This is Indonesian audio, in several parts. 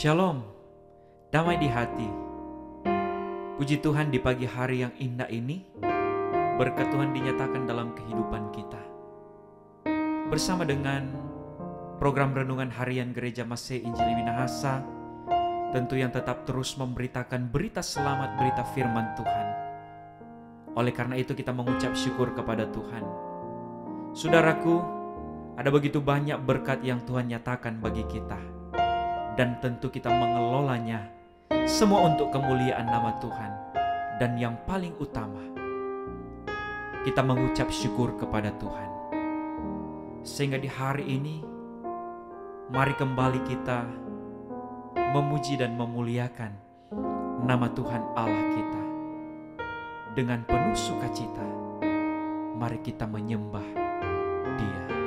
Shalom, damai di hati. Puji Tuhan di pagi hari yang indah ini, berkat Tuhan dinyatakan dalam kehidupan kita. Bersama dengan program Renungan Harian Gereja Masih Injili Minahasa, tentu yang tetap terus memberitakan berita selamat, berita firman Tuhan. Oleh karena itu kita mengucap syukur kepada Tuhan. Saudaraku, ada begitu banyak berkat yang Tuhan nyatakan bagi kita. Dan tentu kita mengelolanya semua untuk kemuliaan nama Tuhan. Dan yang paling utama, kita mengucap syukur kepada Tuhan. Sehingga di hari ini, mari kembali kita memuji dan memuliakan nama Tuhan Allah kita. Dengan penuh sukacita, mari kita menyembah Dia.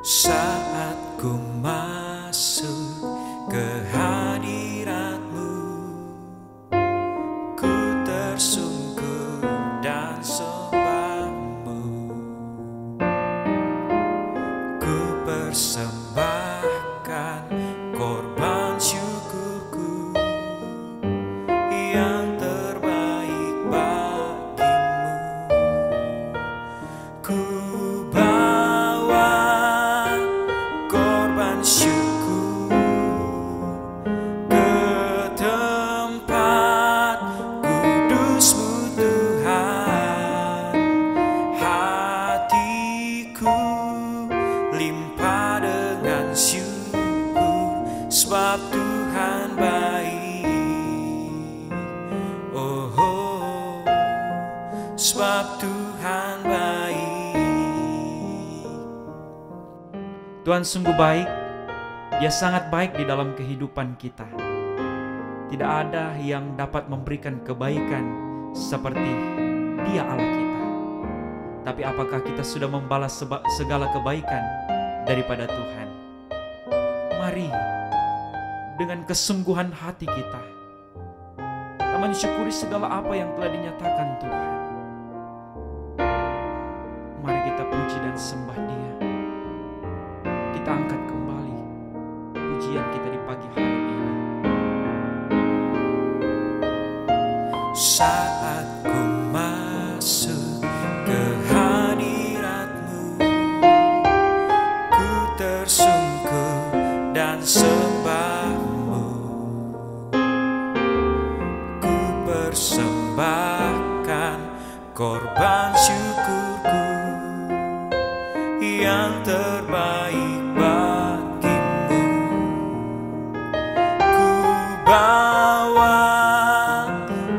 Saat ku masuk ke hadirat-Mu, ku tersungkur dan sembah-Mu. Ku persembahkan korban syukurku yang terbaik bagimu. Ku syukur ke tempat kudus-Mu Tuhan. Hatiku limpah dengan syukur, sebab Tuhan baik. Oh, oh, sebab Tuhan baik. Tuhan sungguh baik. Dia sangat baik di dalam kehidupan kita. Tidak ada yang dapat memberikan kebaikan seperti Dia Allah kita. Tapi apakah kita sudah membalas segala kebaikan daripada Tuhan? Mari dengan kesungguhan hati kita mensyukuri segala apa yang telah dinyatakan Tuhan. Mari kita puji dan sembah Dia. Kita angkat kembali pujian kita di pagi hari ini. Saat ku masuk ke hadirat-Mu, ku tersungkur dan sembah-Mu. Ku persembahkan korban syukurku yang terbaik bagimu. Ku bawa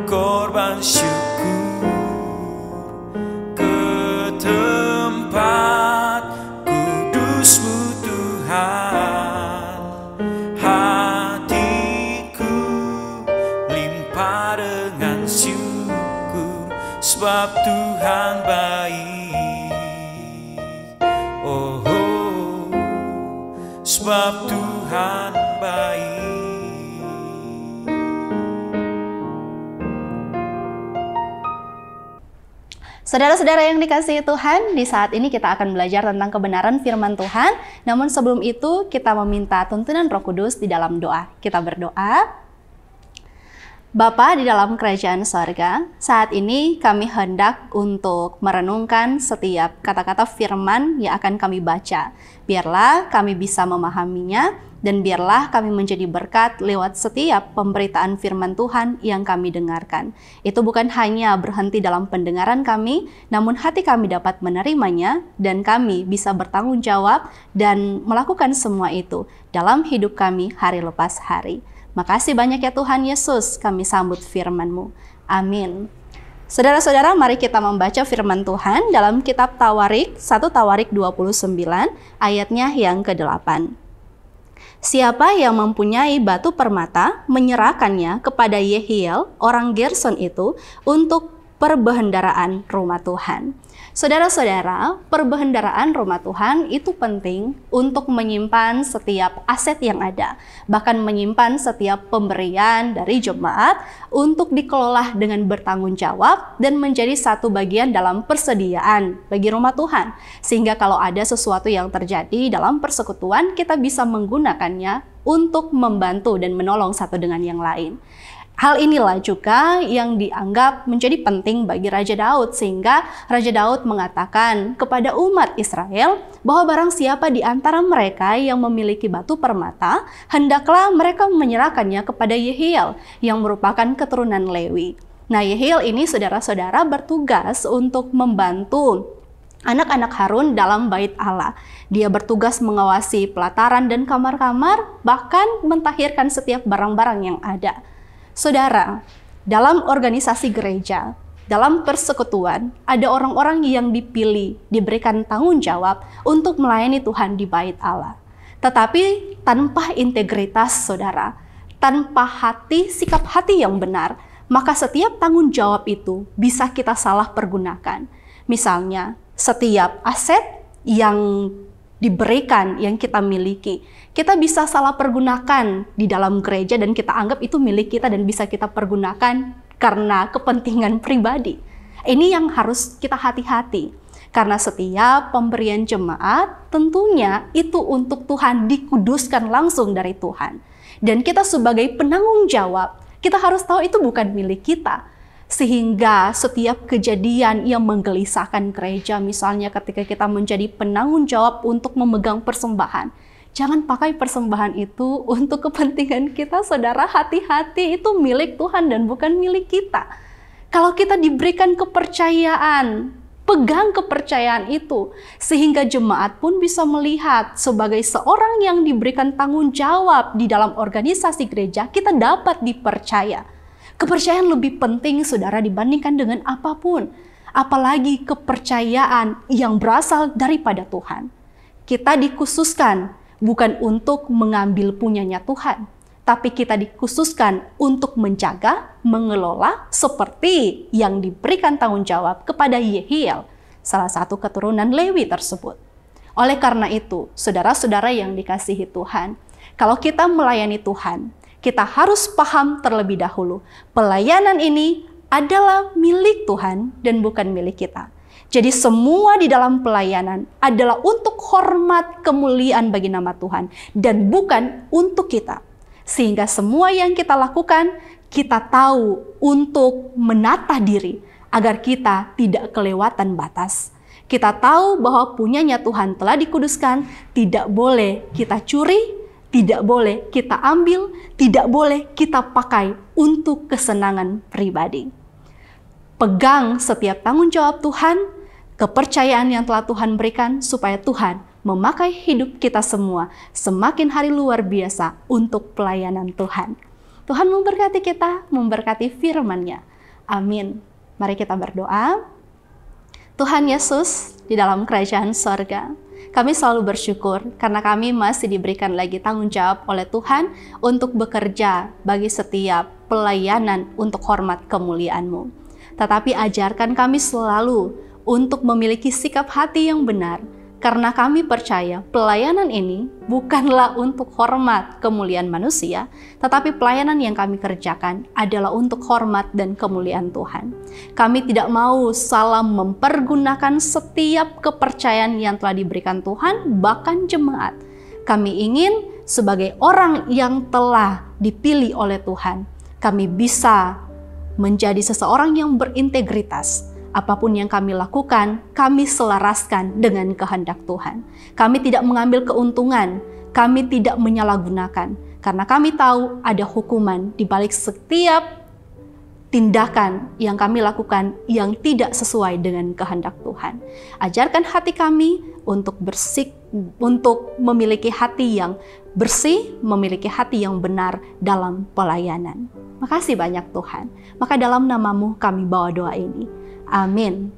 korban syukur ke tempat kudus-Mu Tuhan. Hatiku limpah dengan syukur, sebab Tuhan baik. Oh, oh, sebab Tuhan baik. Saudara-saudara yang dikasihi Tuhan, di saat ini kita akan belajar tentang kebenaran firman Tuhan. Namun sebelum itu, kita meminta tuntunan Roh Kudus di dalam doa. Kita berdoa. Bapa di dalam kerajaan sorga, saat ini kami hendak untuk merenungkan setiap kata-kata firman yang akan kami baca. Biarlah kami bisa memahaminya, dan biarlah kami menjadi berkat lewat setiap pemberitaan firman Tuhan yang kami dengarkan. Itu bukan hanya berhenti dalam pendengaran kami, namun hati kami dapat menerimanya, dan kami bisa bertanggung jawab dan melakukan semua itu dalam hidup kami hari lepas hari. Makasih banyak ya Tuhan Yesus, kami sambut firman-Mu. Amin. Saudara-saudara, mari kita membaca firman Tuhan dalam kitab Tawarik, 1 Tawarik 29, ayatnya yang ke-8. Siapa yang mempunyai batu permata, menyerahkannya kepada Yehiel, orang Gerson itu, untuk perbendaharaan rumah Tuhan. Saudara-saudara, perbendaharaan rumah Tuhan itu penting untuk menyimpan setiap aset yang ada, bahkan menyimpan setiap pemberian dari jemaat untuk dikelola dengan bertanggung jawab dan menjadi satu bagian dalam persediaan bagi rumah Tuhan. Sehingga kalau ada sesuatu yang terjadi dalam persekutuan, kita bisa menggunakannya untuk membantu dan menolong satu dengan yang lain. Hal inilah juga yang dianggap menjadi penting bagi Raja Daud, sehingga Raja Daud mengatakan kepada umat Israel bahwa barang siapa di antara mereka yang memiliki batu permata, hendaklah mereka menyerahkannya kepada Yehiel yang merupakan keturunan Lewi. Nah, Yehiel ini saudara-saudara bertugas untuk membantu anak-anak Harun dalam bait Allah. Dia bertugas mengawasi pelataran dan kamar-kamar, bahkan mentahirkan setiap barang-barang yang ada. Saudara, dalam organisasi gereja, dalam persekutuan, ada orang-orang yang dipilih, diberikan tanggung jawab untuk melayani Tuhan di bait Allah. Tetapi tanpa integritas, saudara, tanpa sikap hati yang benar, maka setiap tanggung jawab itu bisa kita salah pergunakan. Misalnya, setiap aset yang diberikan, yang kita miliki, kita bisa salah pergunakan di dalam gereja dan kita anggap itu milik kita dan bisa kita pergunakan karena kepentingan pribadi. Ini yang harus kita hati-hati, karena setiap pemberian jemaat tentunya itu untuk Tuhan, dikuduskan langsung dari Tuhan. Dan kita sebagai penanggung jawab, kita harus tahu itu bukan milik kita. Sehingga setiap kejadian yang menggelisahkan gereja, misalnya ketika kita menjadi penanggung jawab untuk memegang persembahan, jangan pakai persembahan itu untuk kepentingan kita, saudara. Hati-hati, itu milik Tuhan dan bukan milik kita. Kalau kita diberikan kepercayaan, pegang kepercayaan itu, sehingga jemaat pun bisa melihat sebagai seorang yang diberikan tanggung jawab di dalam organisasi gereja, kita dapat dipercaya. Kepercayaan lebih penting, saudara, dibandingkan dengan apapun. Apalagi kepercayaan yang berasal daripada Tuhan. Kita dikhususkan bukan untuk mengambil punyanya Tuhan, tapi kita dikhususkan untuk menjaga, mengelola seperti yang diberikan tanggung jawab kepada Yehiel, salah satu keturunan Lewi tersebut. Oleh karena itu, saudara-saudara yang dikasihi Tuhan, kalau kita melayani Tuhan, kita harus paham terlebih dahulu, pelayanan ini adalah milik Tuhan dan bukan milik kita. Jadi semua di dalam pelayanan adalah untuk hormat kemuliaan bagi nama Tuhan dan bukan untuk kita. Sehingga semua yang kita lakukan, kita tahu untuk menata diri agar kita tidak kelewatan batas. Kita tahu bahwa punyanya Tuhan telah dikuduskan, tidak boleh kita curi, tidak boleh kita ambil, tidak boleh kita pakai untuk kesenangan pribadi. Pegang setiap tanggung jawab Tuhan, kepercayaan yang telah Tuhan berikan supaya Tuhan memakai hidup kita semua semakin hari luar biasa untuk pelayanan Tuhan. Tuhan memberkati kita, memberkati firman-Nya. Amin. Mari kita berdoa. Tuhan Yesus, di dalam kerajaan sorga, kami selalu bersyukur karena kami masih diberikan lagi tanggung jawab oleh Tuhan untuk bekerja bagi setiap pelayanan untuk hormat kemuliaan-Mu. Tetapi ajarkan kami selalu untuk memiliki sikap hati yang benar, karena kami percaya pelayanan ini bukanlah untuk hormat kemuliaan manusia, tetapi pelayanan yang kami kerjakan adalah untuk hormat dan kemuliaan Tuhan. Kami tidak mau salah mempergunakan setiap kepercayaan yang telah diberikan Tuhan, bahkan jemaat. Kami ingin sebagai orang yang telah dipilih oleh Tuhan, kami bisa menjadi seseorang yang berintegritas. Apapun yang kami lakukan, kami selaraskan dengan kehendak Tuhan. Kami tidak mengambil keuntungan, kami tidak menyalahgunakan, karena kami tahu ada hukuman di balik setiap tindakan yang kami lakukan yang tidak sesuai dengan kehendak Tuhan. Ajarkan hati kami untuk untuk memiliki hati yang bersih, memiliki hati yang benar dalam pelayanan. Makasih banyak Tuhan. Maka dalam nama-Mu kami bawa doa ini. Amin.